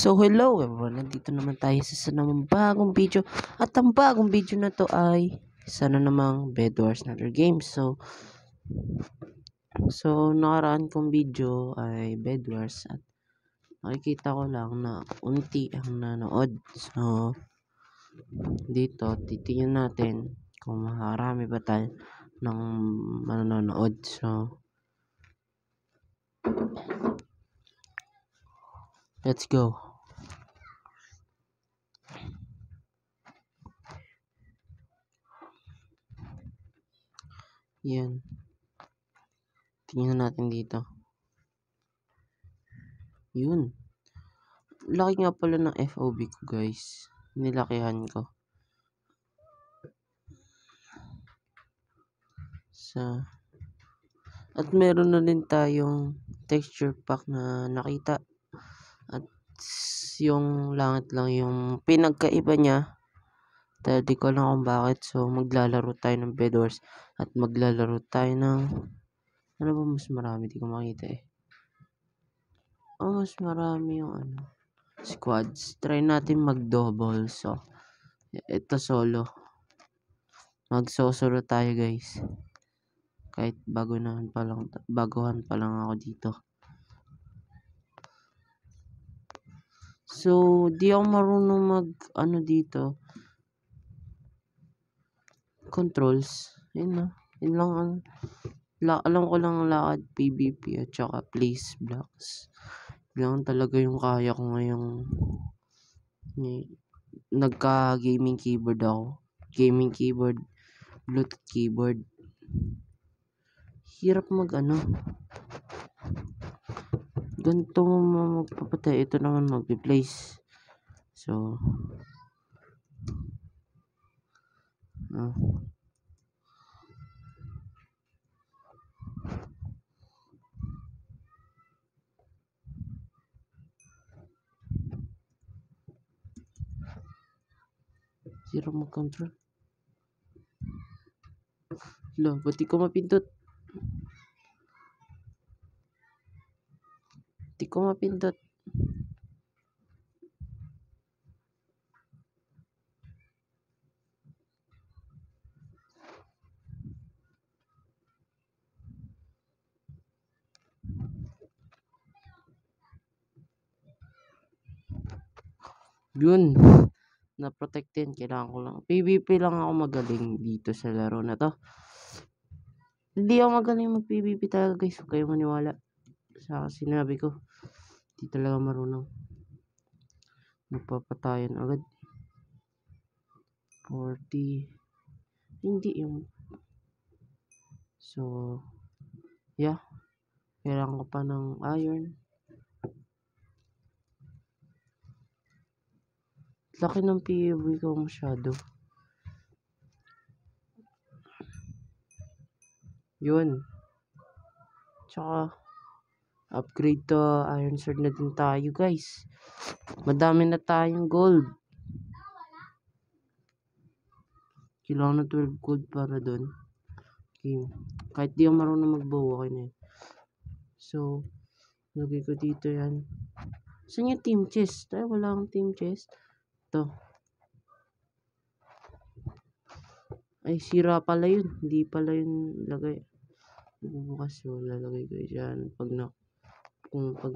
So hello everyone, nandito naman tayo sa namang bagong video. At ang bagong video na to ay sana namang Bed Wars Another Game. So nakaraan kong video ay Bed Wars at nakikita ko lang na unti ang nanood. So dito titingnan natin kung makarami ba tayo ng manonood. So let's go. Yan. Tingnan natin dito. Yun. Laki nga pala ng FOB ko, guys. Nilakihan ko. At meron na din tayong texture pack na nakita. At yung langit lang yung pinagkaiba niya. Dahil di ko alam kung bakit. So maglalaro tayo ng Bed Wars. At maglalaro tayo ng ano ba mas marami? Di ko makita eh. Mas marami yung squads. Try natin mag-double. So ito solo. Mag-solo tayo, guys. Kahit baguhan pa lang ako dito. So di ako marunong mag dito. Controls. Yun na. Yun lang alam ko lang lakad PVP at saka place blocks. Lang talaga yung kaya ko ngayong nagka gaming keyboard ako. Gaming keyboard, Bluetooth keyboard. Hirap mag ganito mo magpapatay. Ito naman mag-replace. So zero mag-control. Ba't di ko mapindot? Yun. Na-protect din. Kailangan ko lang. PVP lang ako magaling dito sa laro na to. Hindi ako magaling mag-PVP talaga, guys. Huwag kayo maniwala sa sinabi ko. Hindi talaga marunong. Napapatayan agad. 40. Hindi yung. So, yeah. Kailangan ko pa ng iron. Laki ng PVP ko masyado. Yun. Tsaka, upgrade to iron sword na din tayo, guys. Madami na tayong gold. Kailangan na 12 gold para doon. Okay. Kahit di ako marunong magbow, okay na yun. So, lagay ko dito yan. Saan yung team chest? Wala akong team chest. Ito. Ay, sira pala yun. Hindi pala yun lagay. Bukas so, lalagay ko dyan. Pag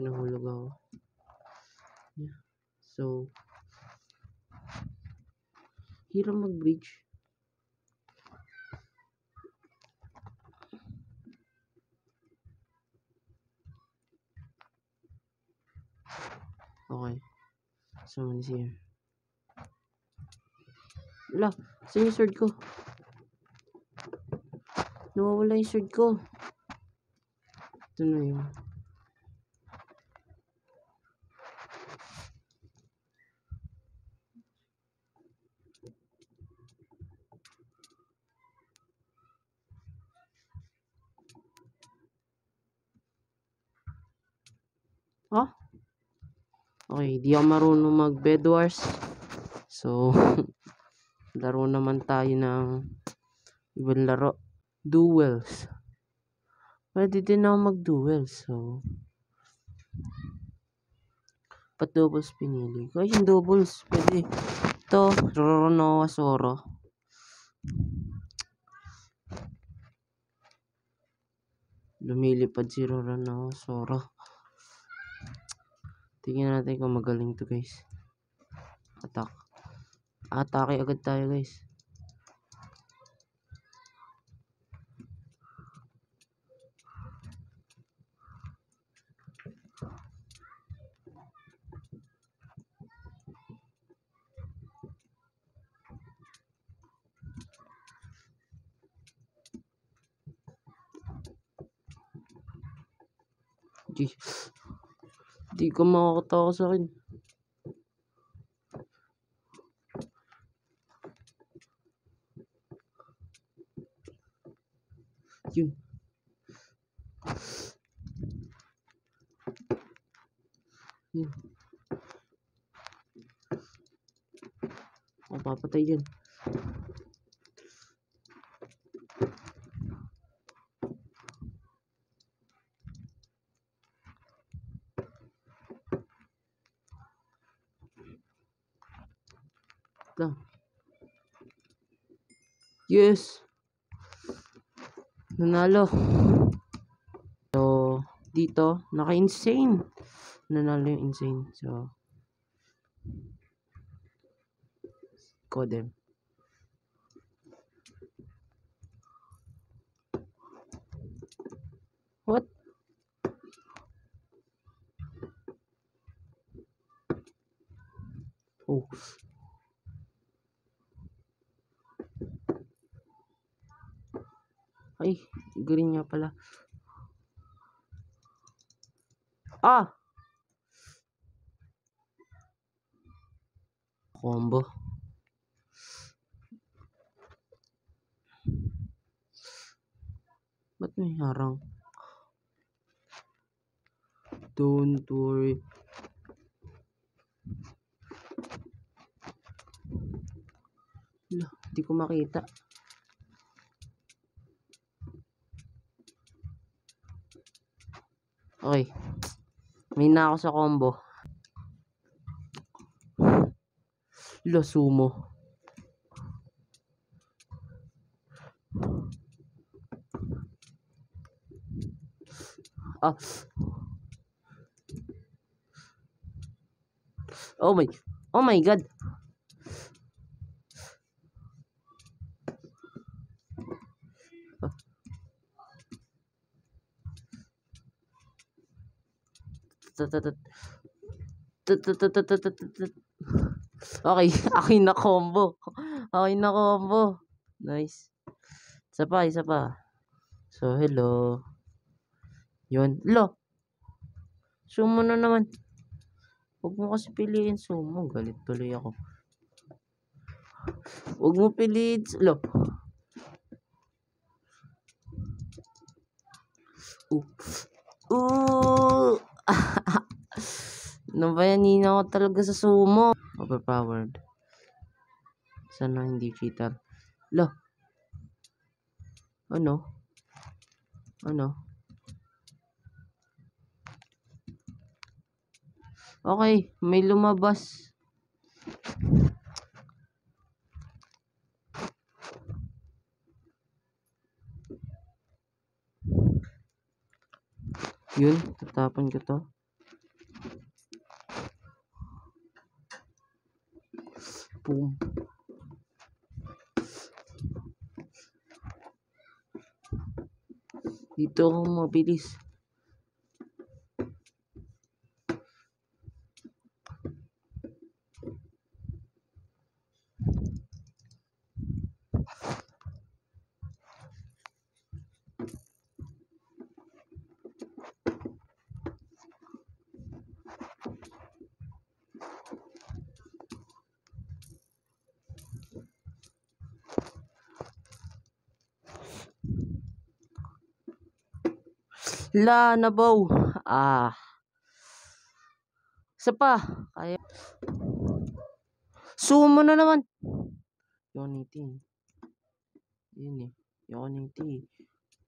nahulog ako. Yeah. So, hirap mag-bridge. Okay. Someone is here. Wala. Saan yung sword ko? Nawawala yung sword ko. Ito na yun. Okay, di ako marunong mag Bed Wars. So, laro naman tayo ng ibang laro. Duels. Pwede din ako mag-duels. So, Ba't doubles pinili ko? Ay, yung doubles. Pwede. Ito, Roronoa-Soro. Lumilipad si Roronoa-Soro. Tingnan natin kung magaling to, guys. Attack. Atake agad tayo, guys. Di ko makakatawa sa akin. Yun. Yun. Mapapatay dyan. Lang. Yes! Nanalo. So, dito, naka-insane. Nanalo yung insane. So, Codem. What? Oh. Ay, green nga pala. Ah! Combo. Ba't may harang? Don't worry. Hindi ko makita. Okay. May na ako sa combo. Sumo. Ah. Oh my god. Okay, akin na combo. Akin na combo. Nice. Isa pa. So, hello. Yun. Sumo na naman. Huwag mo kasi piliin sumo. Galit tuloy ako. Huwag mo piliin. Ano ba yan? Hina ko talaga sa sumo. Overpowered. Sana hindi cheater. Ano? Okay, may lumabas. Yun, tatapan ko to. Boom. Dito ako mabilis. Nabaw. Isa pa. Kaya. Sumo na naman. Unity. Yun eh. Unity.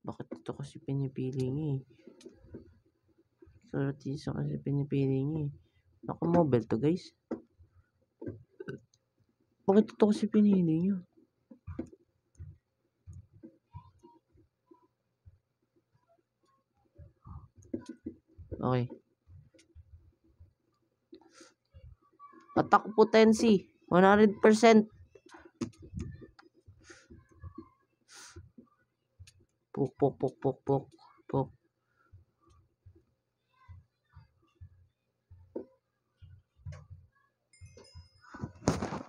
Bakit ito kasi pinipili niya eh? Sortiso kasi pinipili niya eh. Naka-mobile to guys. Bakit ito kasi pinili nyo? Okay. Attack potency. 100%. Puk.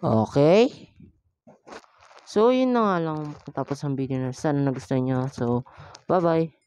Okay. So, yun na nga lang tapos ang video na. Sana nagustuhan nyo. So, bye-bye.